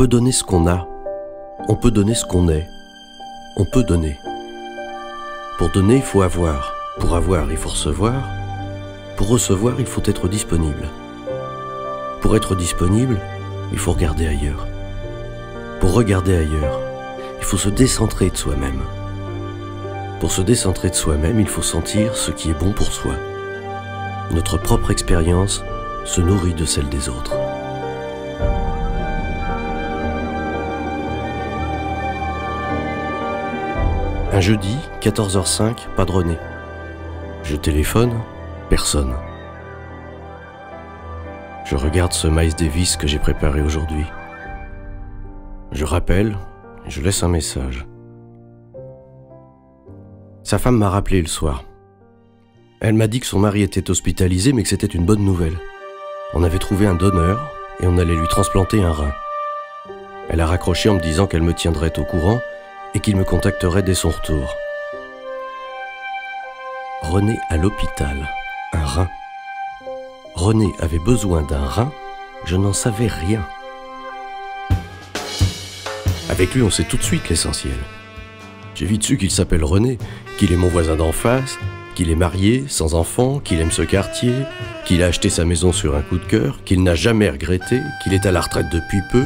peut donner ce qu'on a, on peut donner ce qu'on est, on peut donner. Pour donner, il faut avoir. Pour avoir, il faut recevoir. Pour recevoir, il faut être disponible. Pour être disponible, il faut regarder ailleurs. Pour regarder ailleurs, il faut se décentrer de soi-même. Pour se décentrer de soi-même, il faut sentir ce qui est bon pour soi. Notre propre expérience se nourrit de celle des autres. Un jeudi, 14h05, pas de René. Je téléphone, personne. Je regarde ce Miles Davis que j'ai préparé aujourd'hui. Je rappelle, je laisse un message. Sa femme m'a rappelé le soir. Elle m'a dit que son mari était hospitalisé, mais que c'était une bonne nouvelle. On avait trouvé un donneur et on allait lui transplanter un rein. Elle a raccroché en me disant qu'elle me tiendrait au courant et qu'il me contacterait dès son retour. René à l'hôpital, un rein. René avait besoin d'un rein, je n'en savais rien. Avec lui, on sait tout de suite l'essentiel. J'ai vite su qu'il s'appelle René, qu'il est mon voisin d'en face, qu'il est marié, sans enfant, qu'il aime ce quartier, qu'il a acheté sa maison sur un coup de cœur, qu'il n'a jamais regretté, qu'il est à la retraite depuis peu,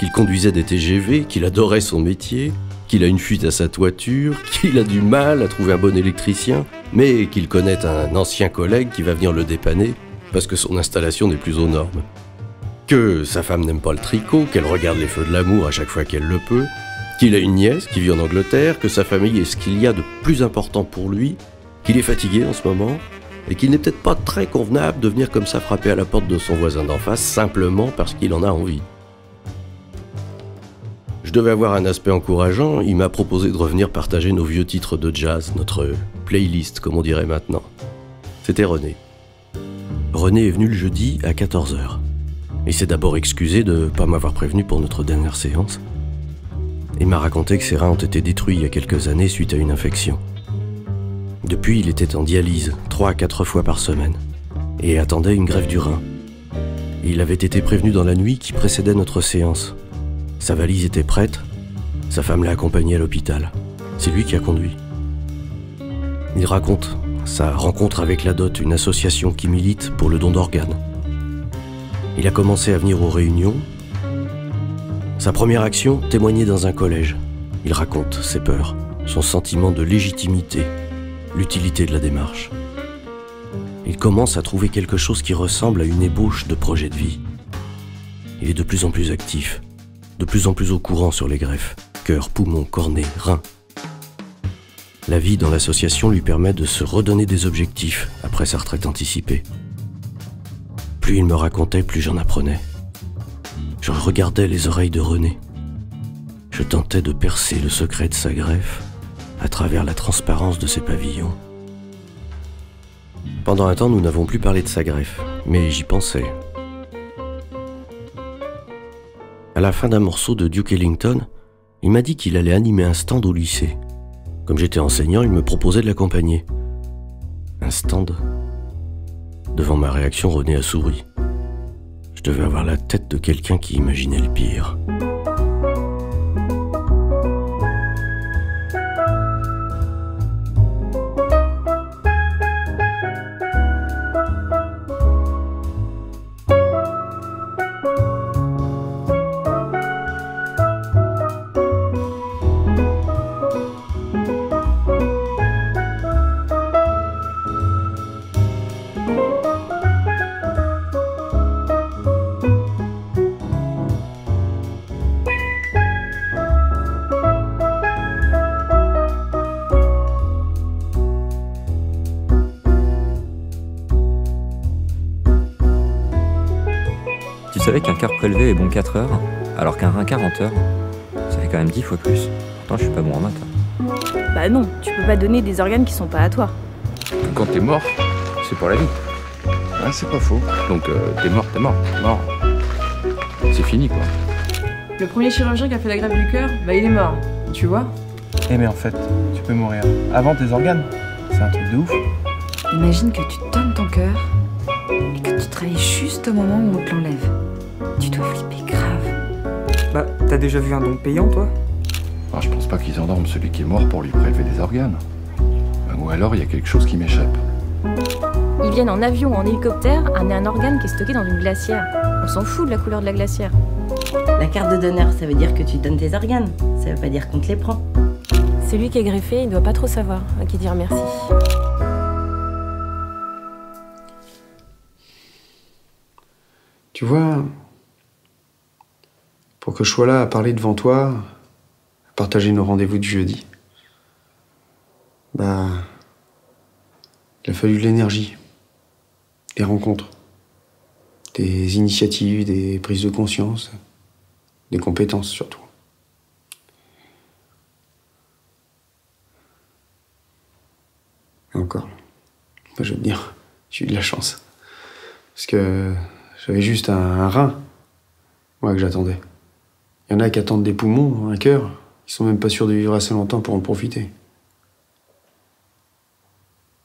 qu'il conduisait des TGV, qu'il adorait son métier, qu'il a une fuite à sa toiture, qu'il a du mal à trouver un bon électricien, mais qu'il connaît un ancien collègue qui va venir le dépanner parce que son installation n'est plus aux normes. Que sa femme n'aime pas le tricot, qu'elle regarde les feux de l'amour à chaque fois qu'elle le peut, qu'il a une nièce qui vit en Angleterre, que sa famille est ce qu'il y a de plus important pour lui, qu'il est fatigué en ce moment, et qu'il n'est peut-être pas très convenable de venir comme ça frapper à la porte de son voisin d'en face simplement parce qu'il en a envie. Je devais avoir un aspect encourageant, il m'a proposé de revenir partager nos vieux titres de jazz, notre playlist comme on dirait maintenant. C'était René. René est venu le jeudi à 14h. Il s'est d'abord excusé de ne pas m'avoir prévenu pour notre dernière séance. Il m'a raconté que ses reins ont été détruits il y a quelques années suite à une infection. Depuis, il était en dialyse 3 à 4 fois par semaine et attendait une greffe du rein. Il avait été prévenu dans la nuit qui précédait notre séance. Sa valise était prête, sa femme l'a accompagné à l'hôpital. C'est lui qui a conduit. Il raconte sa rencontre avec la DOT, une association qui milite pour le don d'organes. Il a commencé à venir aux réunions. Sa première action, témoigner dans un collège. Il raconte ses peurs, son sentiment de légitimité, l'utilité de la démarche. Il commence à trouver quelque chose qui ressemble à une ébauche de projet de vie. Il est de plus en plus actif, de plus en plus au courant sur les greffes, cœur, poumon, cornée, rein. La vie dans l'association lui permet de se redonner des objectifs après sa retraite anticipée. Plus il me racontait, plus j'en apprenais. Je regardais les oreilles de René. Je tentais de percer le secret de sa greffe à travers la transparence de ses pavillons. Pendant un temps, nous n'avons plus parlé de sa greffe, mais j'y pensais. À la fin d'un morceau de Duke Ellington, il m'a dit qu'il allait animer un stand au lycée. Comme j'étais enseignant, il me proposait de l'accompagner. Un stand. Devant ma réaction, René a souri. Je devais avoir la tête de quelqu'un qui imaginait le pire. Tu savais qu'un cœur prélevé est bon 4 heures, alors qu'un rein 40 heures, ça fait quand même 10 fois plus. Pourtant, je suis pas bon en maths. Bah non, tu peux pas donner des organes qui sont pas à toi. Quand t'es mort, c'est pour la vie. Ah, c'est pas faux. Donc t'es mort. C'est fini quoi. Le premier chirurgien qui a fait la greffe du cœur, bah il est mort, tu vois. Eh mais en fait, tu peux mourir avant tes organes. C'est un truc de ouf. Imagine que tu donnes ton cœur et que tu travailles juste au moment où on te l'enlève. Tu dois flipper grave. Bah, t'as déjà vu un don payant, toi? Alors, je pense pas qu'ils endorment celui qui est mort pour lui prélever des organes. Ou alors, il y a quelque chose qui m'échappe. Ils viennent en avion ou en hélicoptère amener un organe qui est stocké dans une glacière. On s'en fout de la couleur de la glacière. La carte de donneur, ça veut dire que tu donnes tes organes. Ça veut pas dire qu'on te les prend. Celui qui est greffé, il doit pas trop savoir à qui dire merci. Tu vois, pour que je sois là à parler devant toi, à partager nos rendez-vous du jeudi, bah, il a fallu de l'énergie, des rencontres, des initiatives, des prises de conscience, des compétences surtout. Et encore, moi je vais te dire, j'ai eu de la chance. Parce que j'avais juste un rein, moi, que j'attendais. Il y en a qui attendent des poumons, un cœur. Ils sont même pas sûrs de vivre assez longtemps pour en profiter.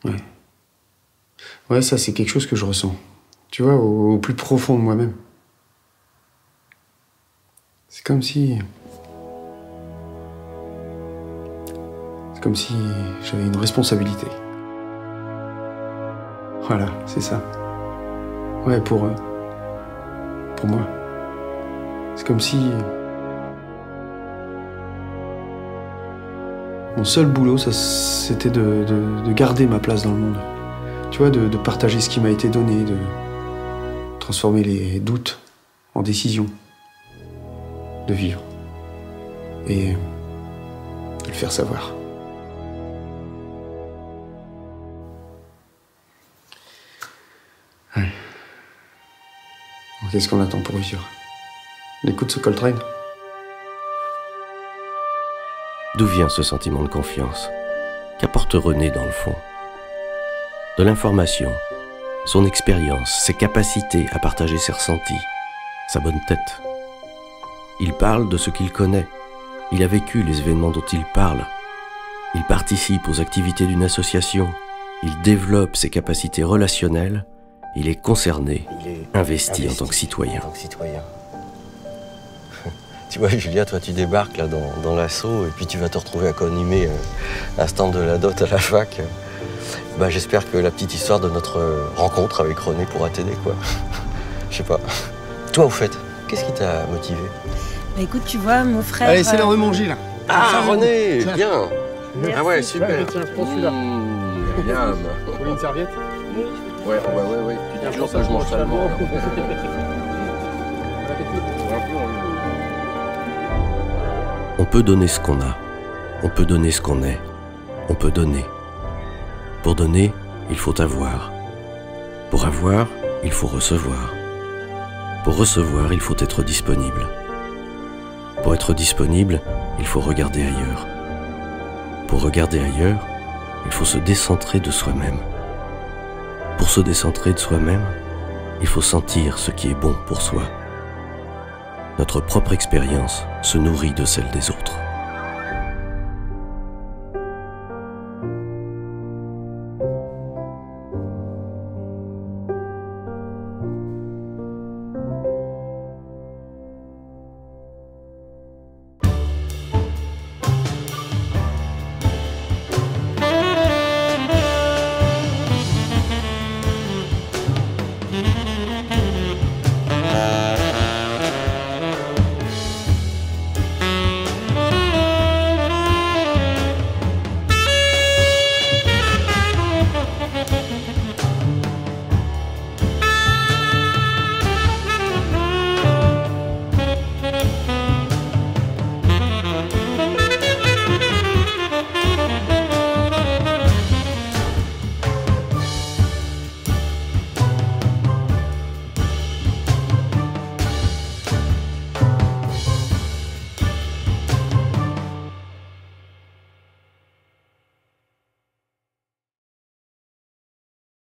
Ouais. Ouais, ça, c'est quelque chose que je ressens. Tu vois, au plus profond de moi-même. C'est comme si... C'est comme si j'avais une responsabilité. Voilà, c'est ça. Ouais, pour moi. C'est comme si... Mon seul boulot, ça, c'était de garder ma place dans le monde. Tu vois, de partager ce qui m'a été donné, de transformer les doutes en décisions, de vivre et de le faire savoir. Ouais. Qu'est-ce qu'on attend pour réussir? On écoute ce Coltrane? D'où vient ce sentiment de confiance? Qu'apporte René dans le fond? De l'information, son expérience, ses capacités à partager ses ressentis, sa bonne tête. Il parle de ce qu'il connaît. Il a vécu les événements dont il parle. Il participe aux activités d'une association. Il développe ses capacités relationnelles. Il est concerné, investi en tant que citoyen. Tu vois, Julia, toi, tu débarques là dans l'assaut et puis tu vas te retrouver à co-animer un stand de la dot à la fac. Bah, j'espère que la petite histoire de notre rencontre avec René pourra t'aider, quoi. Je sais pas. Toi, au fait, qu'est-ce qui t'a motivé? Bah écoute, tu vois, mon frère... Allez, c'est l'heure de manger, là. Ah, René, bien. Merci. Ah ouais, super. Tiens, je prends celui-là. Bien. Vous voulez une serviette? Ouais. Tu dis toujours que je mange salement. On peut donner ce qu'on a. On peut donner ce qu'on est. On peut donner. Pour donner, il faut avoir. Pour avoir, il faut recevoir. Pour recevoir, il faut être disponible. Pour être disponible, il faut regarder ailleurs. Pour regarder ailleurs, il faut se décentrer de soi-même. Pour se décentrer de soi-même, il faut sentir ce qui est bon pour soi. Notre propre expérience se nourrit de celle des autres.